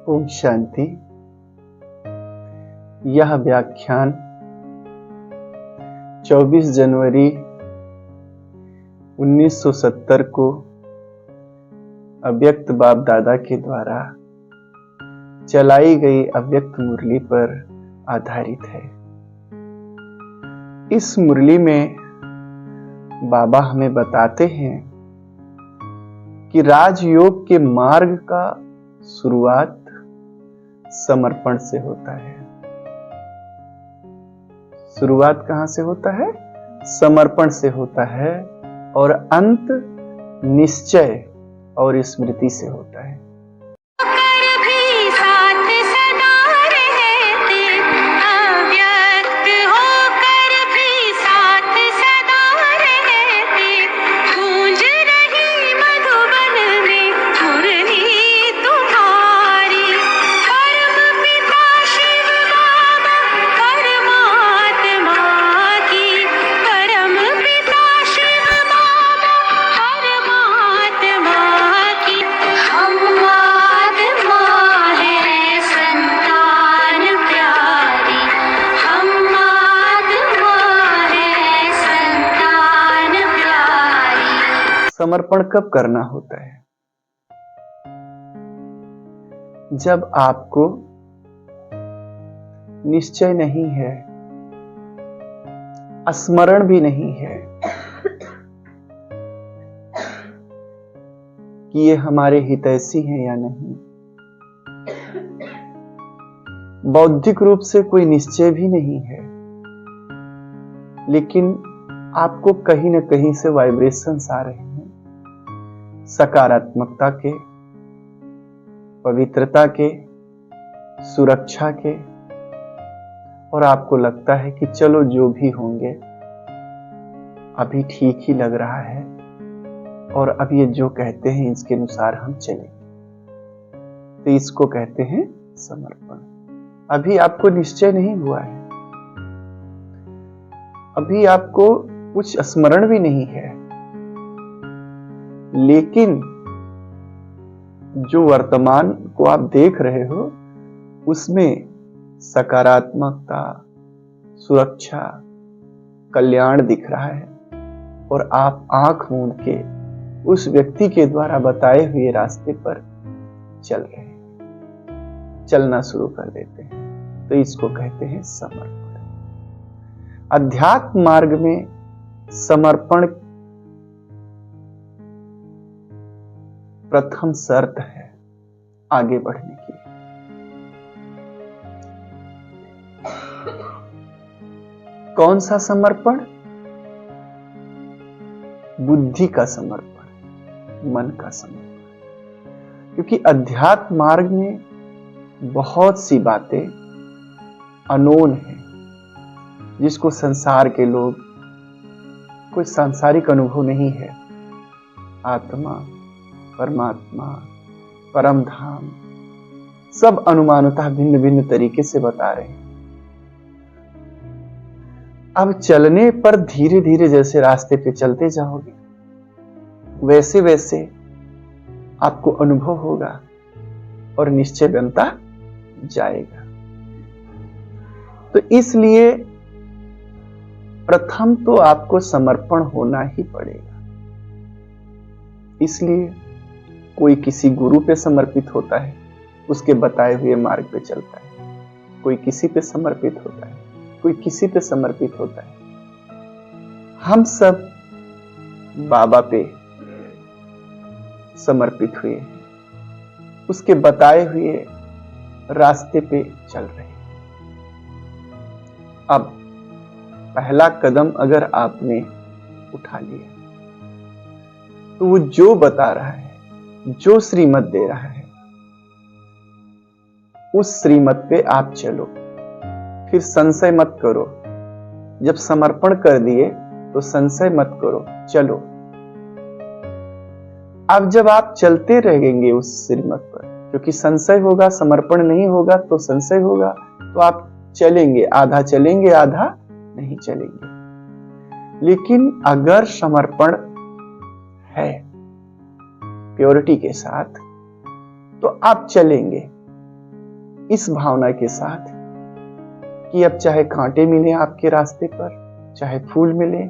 ओम शांति। यह व्याख्यान 24 जनवरी 1970 को अव्यक्त बाप दादा के द्वारा चलाई गई अव्यक्त मुरली पर आधारित है। इस मुरली में बाबा हमें बताते हैं कि राजयोग के मार्ग का शुरुआत समर्पण से होता है। शुरुआत कहां से होता है? समर्पण से होता है और अंत निश्चय और स्मृति से होता है। समर्पण कब करना होता है? जब आपको निश्चय नहीं है, स्मरण भी नहीं है कि ये हमारे हितैषी हैं या नहीं। बौद्धिक रूप से कोई निश्चय भी नहीं है, लेकिन आपको कहीं न कहीं से वाइब्रेशंस आ रहे हैं, सकारात्मकता के, पवित्रता के, सुरक्षा के, और आपको लगता है कि चलो जो भी होंगे अभी ठीक ही लग रहा है और अब ये जो कहते हैं इसके अनुसार हम चलेंगे। तो इसको कहते हैं समर्पण। अभी आपको निश्चय नहीं हुआ है, अभी आपको कुछ स्मरण भी नहीं है, लेकिन जो वर्तमान को आप देख रहे हो उसमें सकारात्मकता, सुरक्षा, कल्याण दिख रहा है और आप आंख मूंद के उस व्यक्ति के द्वारा बताए हुए रास्ते पर चल रहे हैं, चलना शुरू कर देते हैं। तो इसको कहते हैं समर्पण। अध्यात्म मार्ग में समर्पण प्रथम शर्त है आगे बढ़ने की। कौन सा समर्पण? बुद्धि का समर्पण, मन का समर्पण। क्योंकि अध्यात्म मार्ग में बहुत सी बातें अनोन हैं, जिसको संसार के लोग, कोई सांसारिक अनुभव नहीं है। आत्मा, परमात्मा, परम धाम, सब अनुमानतः भिन्न भिन्न तरीके से बता रहे हैं। अब चलने पर धीरे धीरे जैसे रास्ते पे चलते जाओगे, वैसे वैसे आपको अनुभव होगा और निश्चय बनता जाएगा। तो इसलिए प्रथम तो आपको समर्पण होना ही पड़ेगा। इसलिए कोई किसी गुरु पे समर्पित होता है, उसके बताए हुए मार्ग पे चलता है। कोई किसी पे समर्पित होता है, कोई किसी पे समर्पित होता है। हम सब बाबा पे समर्पित हुए हैं, उसके बताए हुए रास्ते पे चल रहे हैं। अब पहला कदम अगर आपने उठा लिया तो वो जो बता रहा है, जो श्रीमत दे रहा है, उस श्रीमत पे आप चलो। फिर संशय मत करो। जब समर्पण कर दिए तो संशय मत करो, चलो। अब जब आप चलते रहेंगे उस श्रीमत पर, क्योंकि संशय होगा, समर्पण नहीं होगा तो संशय होगा, तो आप चलेंगे, आधा चलेंगे, आधा नहीं चलेंगे। लेकिन अगर समर्पण है प्योरिटी के साथ, तो आप चलेंगे, इस भावना के साथ कि अब चाहे कांटे मिले आपके रास्ते पर, चाहे फूल मिले,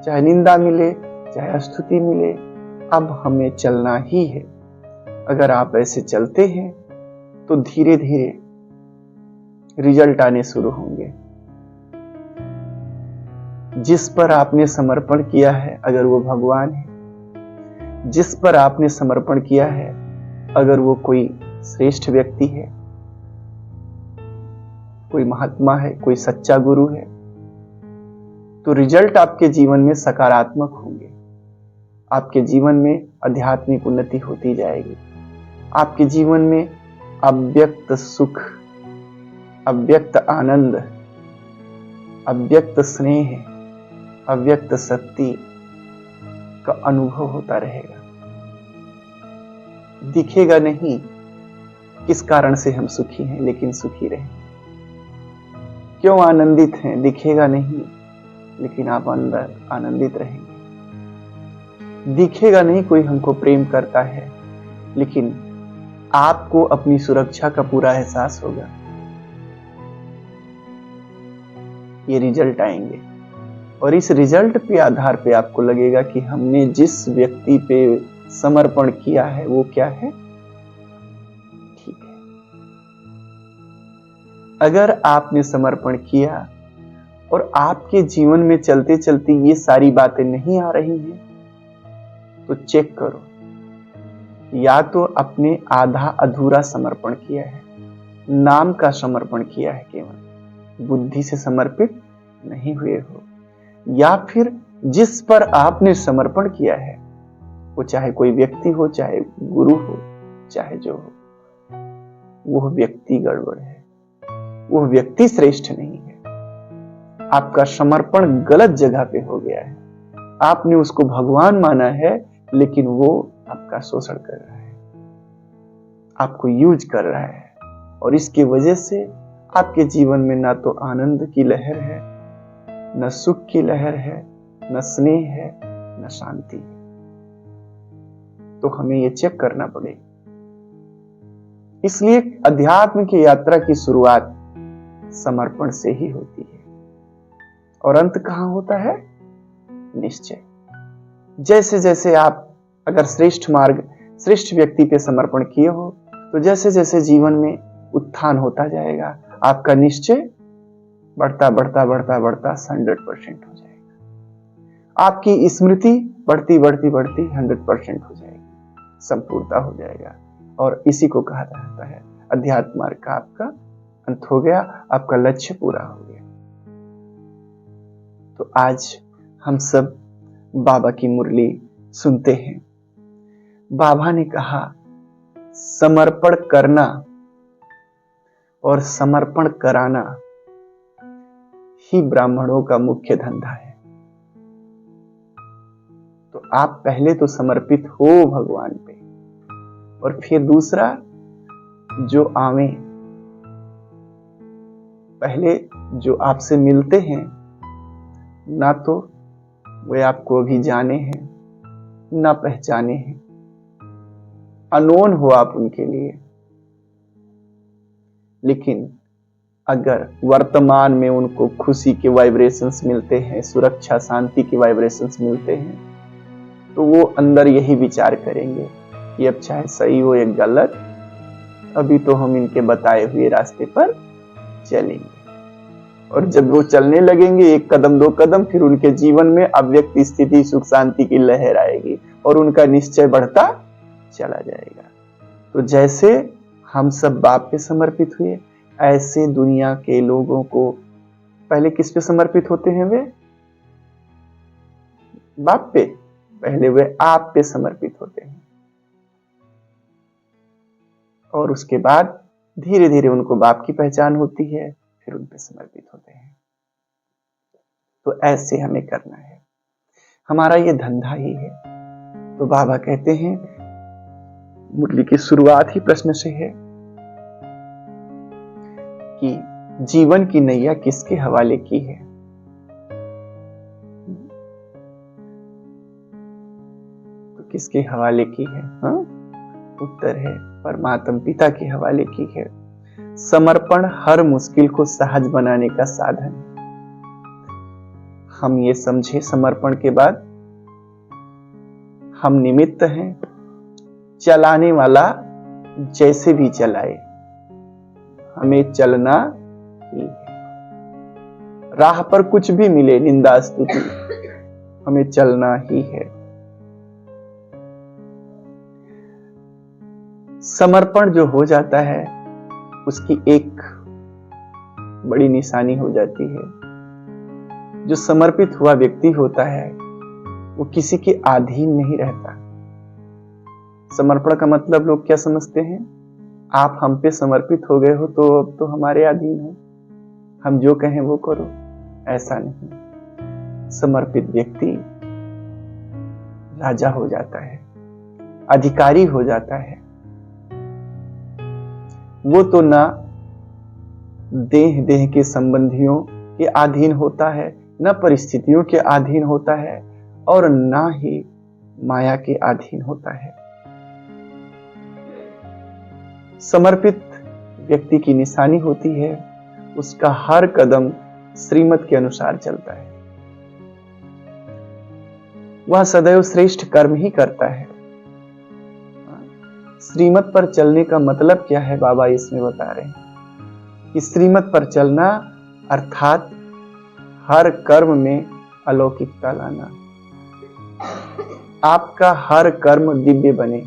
चाहे निंदा मिले, चाहे स्तुति मिले, अब हमें चलना ही है। अगर आप ऐसे चलते हैं तो धीरे धीरे रिजल्ट आने शुरू होंगे। जिस पर आपने समर्पण किया है, अगर वो भगवान है, जिस पर आपने समर्पण किया है, अगर वो कोई श्रेष्ठ व्यक्ति है, कोई महात्मा है, कोई सच्चा गुरु है, तो रिजल्ट आपके जीवन में सकारात्मक होंगे। आपके जीवन में आध्यात्मिक उन्नति होती जाएगी। आपके जीवन में अव्यक्त सुख, अव्यक्त आनंद, अव्यक्त स्नेह, अव्यक्त शक्ति का अनुभव होता रहेगा। दिखेगा नहीं किस कारण से हम सुखी हैं, लेकिन सुखी रहें। क्यों आनंदित हैं, दिखेगा नहीं, लेकिन आप अंदर आनंदित रहेंगे। दिखेगा नहीं कोई हमको प्रेम करता है, लेकिन आपको अपनी सुरक्षा का पूरा एहसास होगा। ये रिजल्ट आएंगे और इस रिजल्ट पे आधार पे आपको लगेगा कि हमने जिस व्यक्ति पे समर्पण किया है वो क्या है, ठीक है। अगर आपने समर्पण किया और आपके जीवन में चलते चलते ये सारी बातें नहीं आ रही हैं, तो चेक करो, या तो अपने आधा अधूरा समर्पण किया है, नाम का समर्पण किया है, केवल बुद्धि से समर्पित नहीं हुए हो, या फिर जिस पर आपने समर्पण किया है, वो चाहे कोई व्यक्ति हो, चाहे गुरु हो, चाहे जो हो, वो व्यक्ति गड़बड़ है, वो व्यक्ति श्रेष्ठ नहीं है। आपका समर्पण गलत जगह पे हो गया है। आपने उसको भगवान माना है, लेकिन वो आपका शोषण कर रहा है, आपको यूज कर रहा है, और इसकी वजह से आपके जीवन में ना तो आनंद की लहर है, न सुख की लहर है, न स्नेह है, न शांति है। तो हमें ये चेक करना पड़ेगा। इसलिए अध्यात्म की यात्रा की शुरुआत समर्पण से ही होती है, और अंत कहां होता है? निश्चय। जैसे जैसे आप अगर श्रेष्ठ मार्ग, श्रेष्ठ व्यक्ति पे समर्पण किए हो, तो जैसे जैसे जीवन में उत्थान होता जाएगा, आपका निश्चय बढ़ता बढ़ता बढ़ता बढ़ता 100% हो जाएगा। आपकी स्मृति बढ़ती बढ़ती बढ़ती 100% हो जाएगी, संपूर्णता हो जाएगा। और इसी को कहा जाता है अध्यात्म मार्ग का आपका अंत हो गया, आपका लक्ष्य पूरा हो गया। तो आज हम सब बाबा की मुरली सुनते हैं। बाबा ने कहा समर्पण करना और समर्पण कराना ही ब्राह्मणों का मुख्य धंधा है। तो आप पहले तो समर्पित हो भगवान पे, और फिर दूसरा जो आवे, पहले जो आपसे मिलते हैं, ना तो वे आपको अभी जाने हैं, ना पहचाने हैं, अनोन हो आप उनके लिए, लेकिन अगर वर्तमान में उनको खुशी के वाइब्रेशंस मिलते हैं, सुरक्षा शांति के वाइब्रेशंस मिलते हैं, तो वो अंदर यही विचार करेंगे कि अब चाहे सही हो या गलत, अभी तो हम इनके बताए हुए रास्ते पर चलेंगे। और जब वो चलने लगेंगे एक कदम दो कदम, फिर उनके जीवन में अव्यक्त स्थिति सुख शांति की लहर आएगी और उनका निश्चय बढ़ता चला जाएगा। तो जैसे हम सब बाप पे समर्पित हुए, ऐसे दुनिया के लोगों को पहले किस पे समर्पित होते हैं? वे बाप पे, पहले वे आप पे समर्पित होते हैं, और उसके बाद धीरे धीरे उनको बाप की पहचान होती है, फिर उन पे समर्पित होते हैं। तो ऐसे हमें करना है, हमारा ये धंधा ही है। तो बाबा कहते हैं, मुरली की शुरुआत ही प्रश्न से है कि जीवन की नैया किसके हवाले की है? तो किसके हवाले की है? हाँ, उत्तर है परमात्मा पिता के हवाले की है। समर्पण हर मुश्किल को सहज बनाने का साधन है। हम ये समझे समर्पण के बाद हम निमित्त हैं, चलाने वाला जैसे भी चलाए, हमें चलना ही है। राह पर कुछ भी मिले, निंदा स्तुति, हमें चलना ही है। समर्पण जो हो जाता है उसकी एक बड़ी निशानी हो जाती है। जो समर्पित हुआ व्यक्ति होता है वो किसी के अधीन नहीं रहता। समर्पण का मतलब लोग क्या समझते हैं? आप हम पे समर्पित हो गए हो तो अब तो हमारे अधीन हो, हम जो कहें वो करो। ऐसा नहीं। समर्पित व्यक्ति राजा हो जाता है, अधिकारी हो जाता है। वो तो ना देह देह के संबंधियों के अधीन होता है, न परिस्थितियों के अधीन होता है, और ना ही माया के अधीन होता है। समर्पित व्यक्ति की निशानी होती है उसका हर कदम श्रीमत के अनुसार चलता है। वह सदैव श्रेष्ठ कर्म ही करता है। श्रीमत पर चलने का मतलब क्या है बाबा इसमें बता रहे हैं कि श्रीमत पर चलना अर्थात हर कर्म में अलौकिकता लाना। आपका हर कर्म दिव्य बने,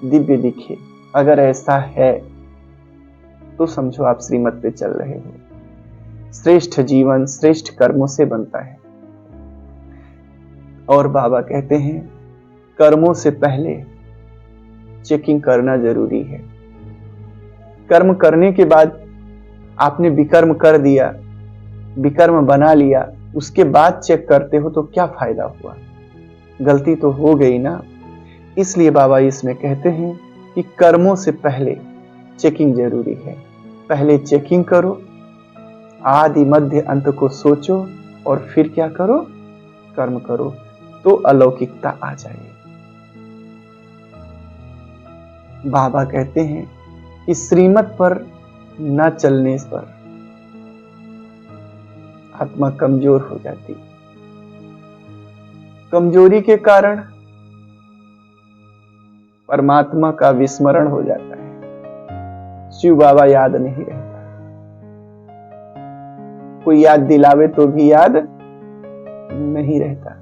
दिव्य दिखे। अगर ऐसा है तो समझो आप श्रीमत पे चल रहे हो। श्रेष्ठ जीवन श्रेष्ठ कर्मों से बनता है। और बाबा कहते हैं कर्मों से पहले चेकिंग करना जरूरी है। कर्म करने के बाद आपने विकर्म कर दिया, विकर्म बना लिया, उसके बाद चेक करते हो तो क्या फायदा हुआ? गलती तो हो गई ना। इसलिए बाबा इसमें कहते हैं कि कर्मों से पहले चेकिंग जरूरी है। पहले चेकिंग करो, आदि मध्य अंत को सोचो और फिर क्या करो? कर्म करो, तो अलौकिकता आ जाएगी। बाबा कहते हैं कि श्रीमत पर न चलने पर आत्मा कमजोर हो जाती है। कमजोरी के कारण परमात्मा का विस्मरण हो जाता है। शिव बाबा याद नहीं रहता। कोई याद दिलावे तो भी याद नहीं रहता।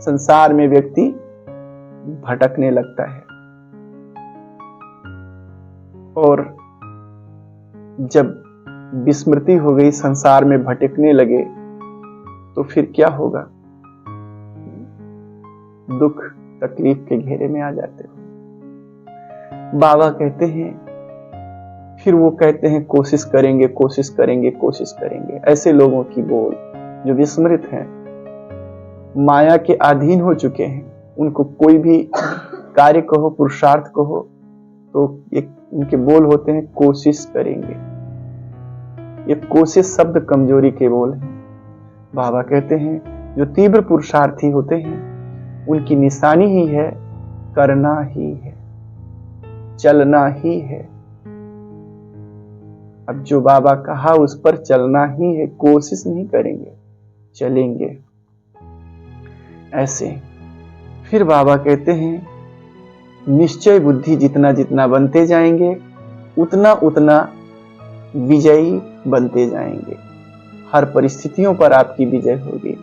संसार में व्यक्ति भटकने लगता है, और जब विस्मृति हो गई, संसार में भटकने लगे, तो फिर क्या होगा? दुख तकलीफ के घेरे में आ जाते हो। बाबा कहते हैं, फिर वो कहते हैं कोशिश करेंगे कोशिश करेंगे कोशिश करेंगे। ऐसे लोगों की बोल जो विस्मृत हैं, माया के अधीन हो चुके हैं, उनको कोई भी कार्य कहो, पुरुषार्थ कहो, तो एक उनके बोल होते हैं कोशिश करेंगे। ये कोशिश शब्द कमजोरी के बोल हैं। बाबा कहते हैं जो तीव्र पुरुषार्थी होते हैं उनकी निशानी ही है करना ही है, चलना ही है। अब जो बाबा कहा उस पर चलना ही है, कोशिश नहीं करेंगे, चलेंगे ऐसे। फिर बाबा कहते हैं निश्चय बुद्धि जितना जितना बनते जाएंगे उतना उतना विजयी बनते जाएंगे। हर परिस्थितियों पर आपकी विजय होगी,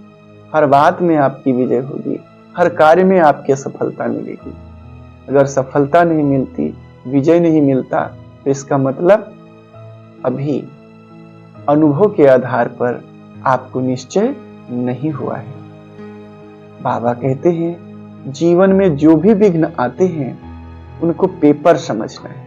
हर बात में आपकी विजय होगी, हर कार्य में आपकी सफलता मिलेगी। अगर सफलता नहीं मिलती, विजय नहीं मिलता, तो इसका मतलब अभी अनुभव के आधार पर आपको निश्चय नहीं हुआ है। बाबा कहते हैं जीवन में जो भी विघ्न आते हैं उनको पेपर समझना है।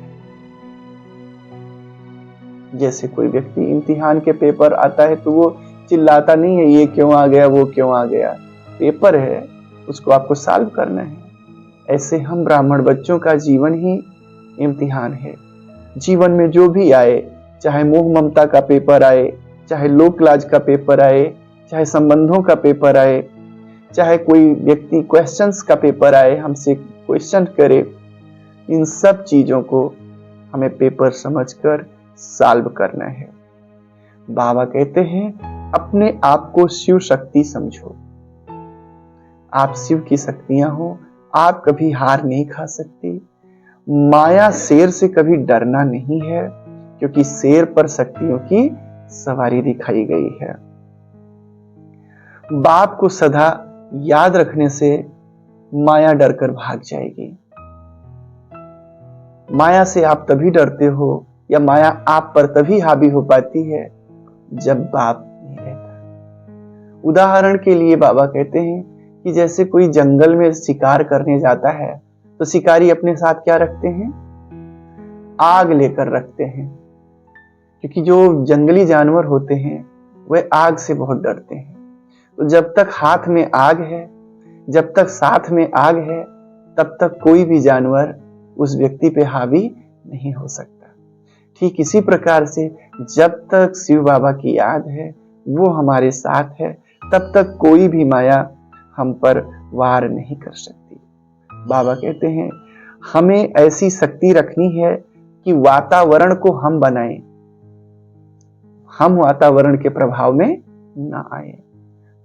जैसे कोई व्यक्ति इम्तिहान के पेपर आता है तो वो चिल्लाता नहीं है ये क्यों आ गया वो क्यों आ गया, पेपर है, उसको आपको सॉल्व करना है। ऐसे हम ब्राह्मण बच्चों का जीवन ही इम्तिहान है। जीवन में जो भी आए, चाहे मोह ममता का पेपर आए, चाहे लोक लाज का पेपर आए, चाहे संबंधों का पेपर आए, चाहे कोई व्यक्ति क्वेश्चंस का पेपर आए, हमसे क्वेश्चन करे, इन सब चीजों को हमें पेपर समझकर सॉल्व करना है। बाबा कहते हैं अपने आप को शिव शक्ति समझो। आप शिव की शक्तियां हो, आप कभी हार नहीं खा सकती। माया शेर से कभी डरना नहीं है, क्योंकि शेर पर शक्तियों की सवारी दिखाई गई है। बाप को सदा याद रखने से माया डरकर भाग जाएगी। माया से आप तभी डरते हो या माया आप पर तभी हावी हो पाती है जब बाप नहीं रहता। उदाहरण के लिए बाबा कहते हैं कि जैसे कोई जंगल में शिकार करने जाता है तो शिकारी अपने साथ क्या रखते हैं? आग लेकर रखते हैं, क्योंकि जो जंगली जानवर होते हैं वह आग से बहुत डरते हैं। तो जब तक हाथ में आग है, जब तक साथ में आग है, तब तक कोई भी जानवर उस व्यक्ति पे हावी नहीं हो सकता। ठीक इसी प्रकार से जब तक शिव बाबा की याद है, वो हमारे साथ है, तब तक कोई भी माया हम पर वार नहीं कर सकती। बाबा कहते हैं हमें ऐसी शक्ति रखनी है कि वातावरण को हम बनाएं, हम वातावरण के प्रभाव में ना आए।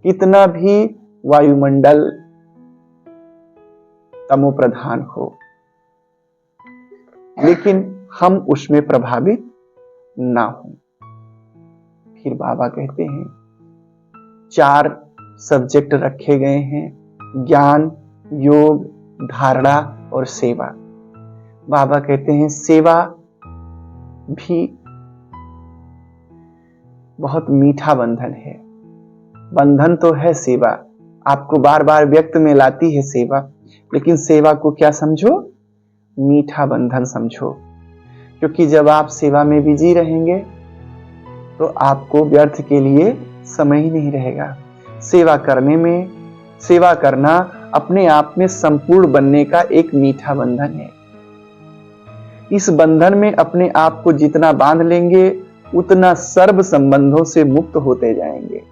कितना भी वायुमंडल तमो प्रधान हो, लेकिन हम उसमें प्रभावित ना हो। फिर बाबा कहते हैं 4 सब्जेक्ट रखे गए हैं, ज्ञान, योग, धारणा और सेवा। बाबा कहते हैं सेवा भी बहुत मीठा बंधन है। बंधन तो है सेवा, आपको बार बार व्यक्त में लाती है सेवा, लेकिन सेवा को क्या समझो? मीठा बंधन समझो। क्योंकि जब आप सेवा में बिजी रहेंगे तो आपको व्यर्थ के लिए समय ही नहीं रहेगा। सेवा करने में, सेवा करना अपने आप में संपूर्ण बनने का एक मीठा बंधन है। इस बंधन में अपने आप को जितना बांध लेंगे उतना सर्व संबंधों से मुक्त होते जाएंगे।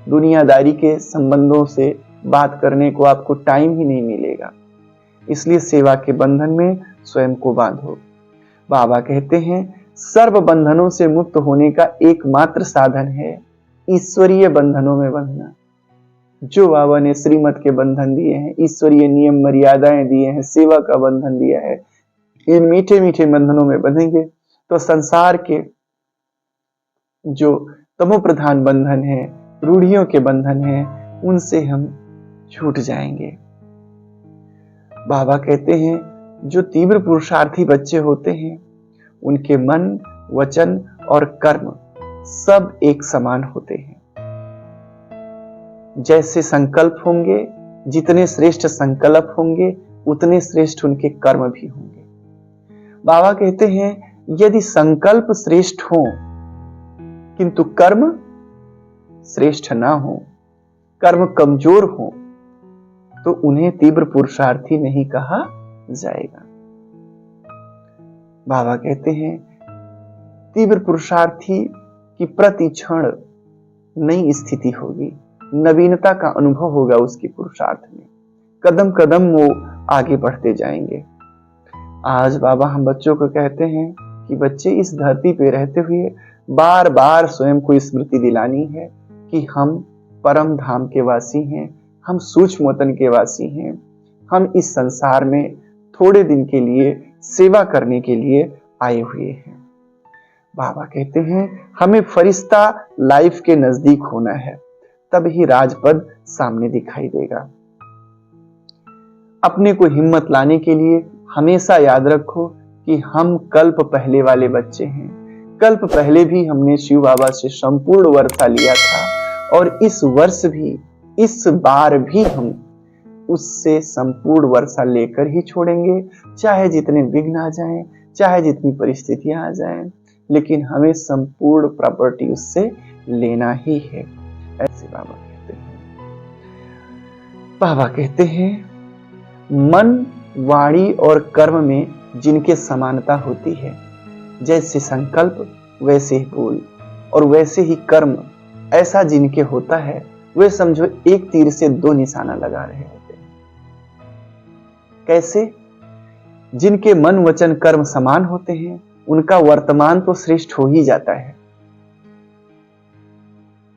दुनियादारी के संबंधों से बात करने को आपको टाइम ही नहीं मिलेगा। इसलिए सेवा के बंधन में स्वयं को बांधो। बाबा कहते हैं सर्व बंधनों से मुक्त होने का एकमात्र साधन है ईश्वरीय बंधनों में बंधना। जो बाबा ने श्रीमत के बंधन दिए हैं, ईश्वरीय नियम मर्यादाएं दिए हैं, सेवा का बंधन दिया है, इन मीठे मीठे बंधनों में बंधेंगे तो संसार के जो तमो प्रधान बंधन है, रूढ़ियों के बंधन है, उनसे हम छूट जाएंगे। बाबा कहते हैं जो तीव्र पुरुषार्थी बच्चे होते हैं उनके मन, वचन और कर्म सब एक समान होते हैं। जैसे संकल्प होंगे, जितने श्रेष्ठ संकल्प होंगे उतने श्रेष्ठ उनके कर्म भी होंगे। बाबा कहते हैं यदि संकल्प श्रेष्ठ हो किंतु कर्म श्रेष्ठ ना हो, कर्म कमजोर हो, तो उन्हें तीव्र पुरुषार्थी नहीं कहा जाएगा। बाबा कहते हैं तीव्र पुरुषार्थी की प्रति क्षण नई स्थिति होगी, नवीनता का अनुभव होगा उसके पुरुषार्थ में, कदम कदम वो आगे बढ़ते जाएंगे। आज बाबा हम बच्चों को कहते हैं कि बच्चे इस धरती पे रहते हुए बार बार स्वयं को स्मृति दिलानी है कि हम परम धाम के वासी हैं, हम सूक्ष्म वतन के वासी हैं, हम इस संसार में थोड़े दिन के लिए सेवा करने के लिए आए हुए हैं। बाबा कहते हैं हमें फरिश्ता लाइफ के नजदीक होना है, तब ही राजपद सामने दिखाई देगा। अपने को हिम्मत लाने के लिए हमेशा याद रखो कि हम कल्प पहले वाले बच्चे हैं। कल्प पहले भी हमने शिव बाबा से संपूर्ण वर्षा लिया था और इस बार भी हम उससे संपूर्ण वर्षा लेकर ही छोड़ेंगे, चाहे जितने विघ्न आ जाएं, चाहे जितनी परिस्थितियां आ जाएं, लेकिन हमें संपूर्ण प्रॉपर्टी उससे लेना ही है। ऐसे बाबा कहते हैं। बाबा कहते हैं मन, वाणी और कर्म में जिनके समानता होती है, जैसे संकल्प वैसे ही बोल और वैसे ही कर्म ऐसा जिनके होता है, वे समझो एक तीर से 2 निशाना लगा रहे होते हैं। कैसे? जिनके मन, वचन, कर्म समान होते हैं उनका वर्तमान तो श्रेष्ठ हो ही जाता है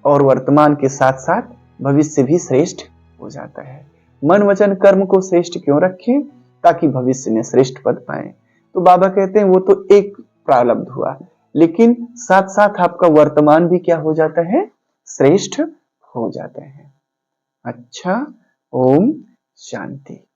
और वर्तमान के साथ साथ भविष्य भी श्रेष्ठ हो जाता है। मन वचन कर्म को श्रेष्ठ क्यों रखें? ताकि भविष्य में श्रेष्ठ पद पाए। तो बाबा कहते हैं वो तो एक प्रारब्ध हुआ, लेकिन साथ साथ आपका वर्तमान भी क्या हो जाता है? श्रेष्ठ हो जाता है। अच्छा, ओम शांति।